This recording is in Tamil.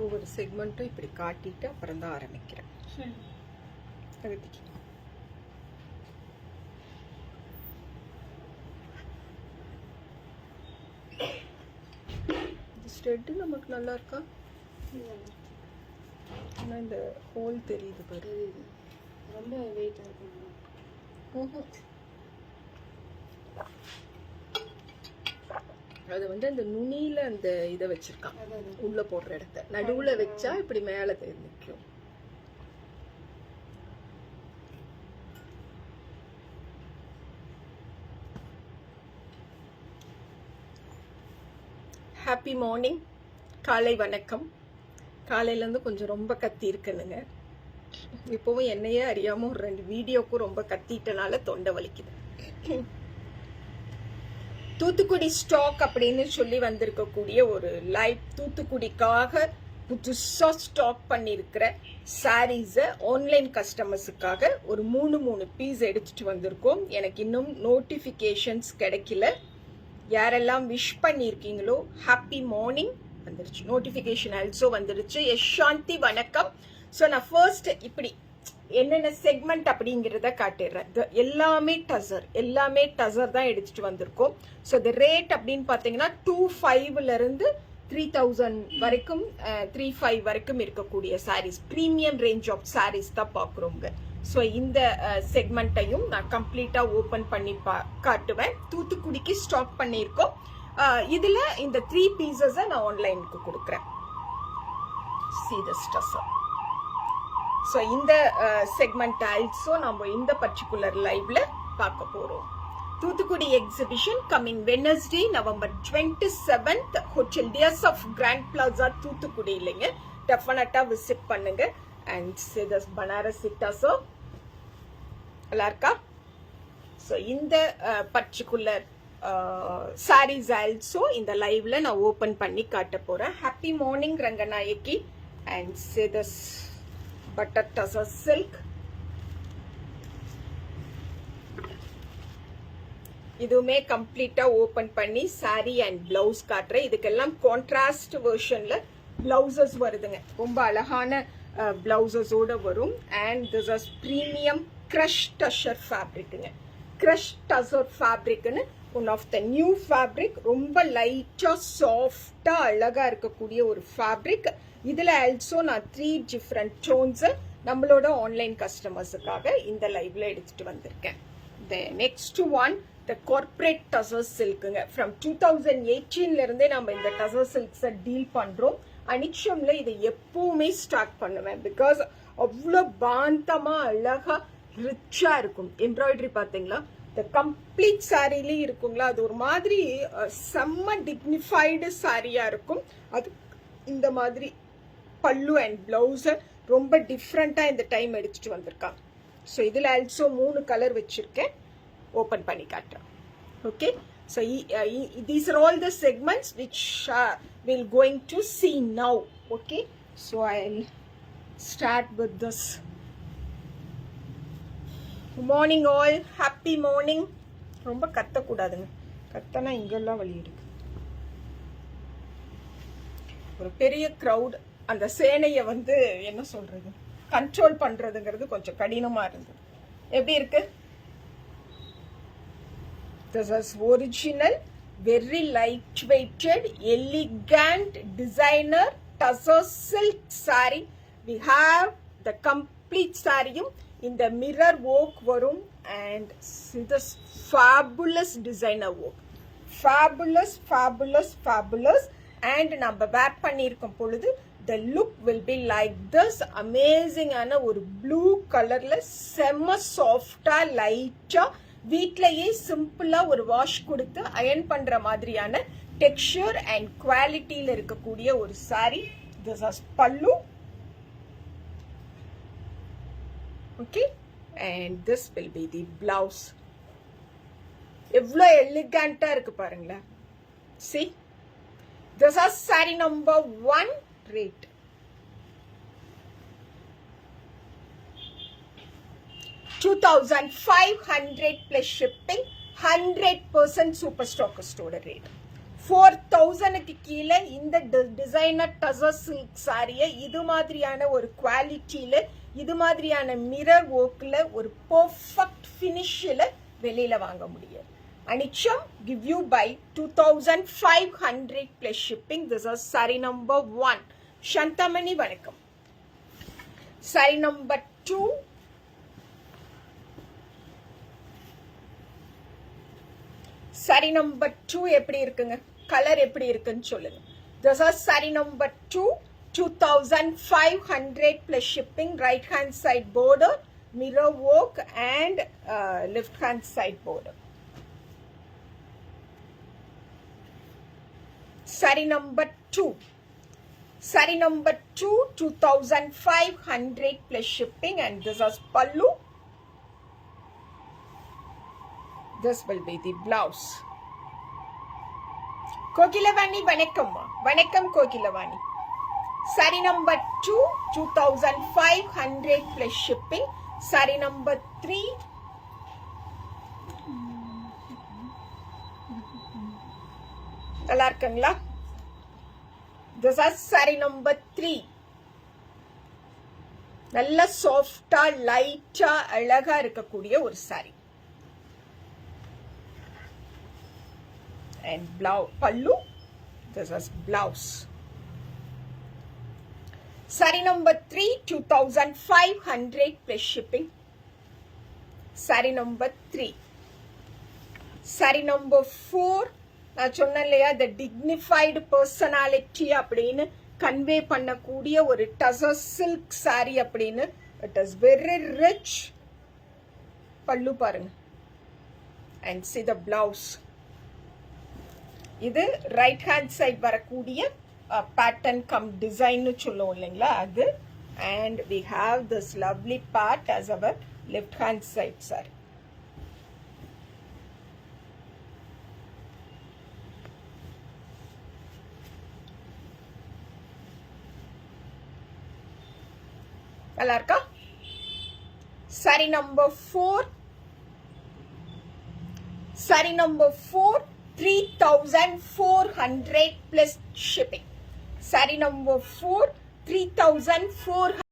ஒவ்வொரு செக்மெண்ட்டும் இப்படி காட்டிட்டு அப்புறம் தான் ஆரம்பிக்கிறேன். ஸ்ட்ரெட்டு நமக்கு நல்லா இருக்கா? ஆனால் இந்த ஹோல் தெரியுது பாரு, ரொம்ப வெயிட்டாக இருக்கும். அது வந்து அந்த நுனியில அந்த இதை வச்சிருக்கான், உள்ள போடுற இடத்த நடுவுல வச்சா இப்படி மேல நிற்கும். ஹாப்பி மார்னிங், காலை வணக்கம். காலையிலேருந்து கொஞ்சம் ரொம்ப கத்தி இருக்குனுங்க. இப்போவும் என்னையே அறியாமல் ஒரு 2 வீடியோக்கும் ரொம்ப கத்திட்டனால தொண்டை வலிக்குது. தூத்துக்குடி ஸ்டாக் அப்படின்னு சொல்லி வந்திருக்கக்கூடிய ஒரு லைவ், தூத்துக்குடிக்காக புதுசா ஸ்டாக் பண்ணியிருக்கிற சாரீஸை ஆன்லைன் கஸ்டமர்ஸுக்காக ஒரு 3 பீஸ் எடுத்துட்டு வந்திருக்கோம். எனக்கு இன்னும் நோட்டிஃபிகேஷன்ஸ் கிடைக்கல. யாரெல்லாம் விஷ் பண்ணியிருக்கீங்களோ ஹாப்பி மார்னிங் வந்துருச்சு, நோட்டிஃபிகேஷன் ஆல்சோ வந்துருச்சு. யஷாந்தி வணக்கம். ஸோ நான் ஃபர்ஸ்ட் இப்படி என்னென்ன செக்மெண்ட் அப்படிங்கிறத காட்டிடுறேன். எல்லாமே டசர் தான் எடுத்துட்டு வந்திருக்கோம். ஸோ இந்த ரேட் அப்படின்னு பார்த்தீங்கன்னா 2500 3000 வரைக்கும் 35 வரைக்கும் இருக்கக்கூடிய sarees, premium range of sarees தான் பார்க்குறோங்க. ஸோ இந்த செக்மெண்ட்டையும் நான் கம்ப்ளீட்டாக ஓப்பன் பண்ணி காட்டுவேன். தூத்துக்குடிக்கு ஸ்டாக் பண்ணியிருக்கோம். இதில் இந்த 3 பீசஸை நான் ஆன்லைனுக்கு கொடுக்குறேன். See this tussar. ஸோ இந்த செக்மெண்ட் ஆல்சோ நம்ம இந்த பர்டிகுலர் லைவ்ல பார்க்க போகிறோம். Thoothukudi exhibition coming Wednesday November 27th hotel tiers of Grand Plaza Thoothukudi இல்லைங்க. டெஃபினட்டா விசிட் பண்ணுங்க. அண்ட் சிதஸ் பனாரசி டசோ நல்லா இருக்கா? ஸோ இந்த பர்டிகுலர் சாரீஸ் ஆல்சோ இந்த லைவ்ல நான் ஓபன் பண்ணி காட்ட போறேன். Happy morning Ranganayaki. And சிதஸ் butter tussar silk. இதுவுமே கம்ப்ளீட்டா ஓபன் பண்ணி சாரி அண்ட் பிளவுஸ் காட்டுறேன். இதுக்கெல்லாம் கான்ட்ராஸ்ட் வெர்ஷன்ல பிளவுசஸ் வருதுங்க. ரொம்ப அழகான பிளவுசஸோட வரும். And this is premium crush tussar ஃபேப்ரிக்குங்க. கிரஷ் டசர் ஃபேப்ரிக்னு one of the new fabric. ரொம்ப லைட்டா சாஃப்டா அழகா இருக்கக்கூடிய ஒரு ஃபேப்ரிக். இதுல ஆல்சோ நான் 3 டிஃப்ரெண்ட் டோன்ஸ் நம்மளோட ஆன்லைன் கஸ்டமர்ஸுக்காக இந்த லைவ்ல எடுத்துட்டு வந்திருக்கேன். The next one, the corporate tussar silkங்க. From 2018ல இருந்தே நம்ம இந்த tussar silks டீல் பண்றோம். அனிக்ஷம்ல இதை எப்பவுமே ஸ்டார்ட் பண்ணுவேன். பிகாஸ் அவ்வளோ பாந்தமா அழகா ரிச்சா இருக்கும். எம்ப்ராய்டரி பாத்தீங்களா, இந்த கம்ப்ளீட் சாரிலே இருக்குங்களா, அது ஒரு மாதிரி செம்ம டிக்னிஃபைடு சாரியா இருக்கும். அது இந்த மாதிரி பல்லு அண்ட் பிளவுஸ் ரொம்ப டிஃப்ரெண்டா இந்த டைம் எடுத்துட்டு வந்திருக்காங்க. ஸோ இதில் ஆல்சோ 3 கலர் வச்சிருக்கேன். ஓப்பன் பண்ணி காட்டுறேன். Okay, so these are all the segments which we'll going to see now. Okay, so I'll start with this. Good morning all, happy morning. ரொம்ப கத்தக்கூடாதுங்க, கத்தனா இங்கெல்லாம் வலி இருக்கு. ஒரு பெரிய க்ரௌட், அந்த சேனையை வந்து என்ன சொல்றது, கண்ட்ரோல் பண்றதுங்கிறது கொஞ்சம் கடினமா இருந்தது. எப்படி இருக்கு? This is original, very lightweighted, elegant designer tussar silk saree. We have the complete saree in the mirror work varum, and this fabulous designer work. Fabulous, fabulous, fabulous. And நம்ம வேர் பண்ணியிருக்கும் பொழுது the look will be like this. amazing ஆன ஒரு ப்ளூ கலர்ல செம்ம சாஃப்டா லைட்டா வீட்லயே சிம்பிளா ஒரு வாஷ் கொடுத்து அயர்ன் பண்ற மாதிரியான டெக்ஸ்சர் அண்ட் குவாலிட்டியில இருக்கக்கூடிய ஒரு sorry. This is pallu. Okay, and this will be the blouse. எவ்வளோ எலிகண்டா இருக்கு பாருங்களேன். See, this is saree number 1. Rate $2,500 plus shipping, 100% super stockist order rate. 4000க்கு கீழே இந்த டிசைனர் டசர் சில்க் சாரியை இது மாதிரியான ஒரு குவாலிட்டியில இது மாதிரியான மிரர் ஒர்க்ல ஒரு பெர்ஃபெக்ட் ஃபினிஷ்ல வெளியில வாங்க முடியாது. அனிச்சம் give you by 2500 plus shipping. This is saree number 1. Shantamani வணக்கம். saree number 2. saree number 2 எப்படி இருக்குங்க? கலர் எப்படி இருக்குன்னு சொல்லுங்க. This is saree number 2. 2500 plus shipping. Right hand side border, mirror work and left hand side border. Saree number 2. Saree number 2, 2500 plus shipping, and this is pallu. This will be the blouse. Kokilavani vanakkamma. Vanakkam Kokilavani. Saree number 2, 2500 plus shipping. Saree number 3. நல்லா இருக்குங்களா? This is saree number 3. நல்ல சாஃப்டா லைட்டா அழகா இருக்கக்கூடிய ஒரு saree. And pallu. This is blouse. Saree number 3, 2500 plus shipping. Saree number 3. Saree number 4. நான் சொன்னேன் இல்லையா, the dignified personality அப்படின்னு கன்வே பண்ணக்கூடிய ஒரு டசர் சில்க் saree அப்படின்னு. It is very rich. பல்லு பாருங்க. And see the blouse. இது ரைட் ஹேண்ட் சைட் வரக்கூடிய பேட்டர்ன் கம் டிசைன்னு சொல்லுவோம் இல்லைங்களா அது. And we have this lovely part as our left hand side sir. நல்லா இருக்கா? saree number 4. saree number 4, 3400 plus shipping. Saree number 4, 3400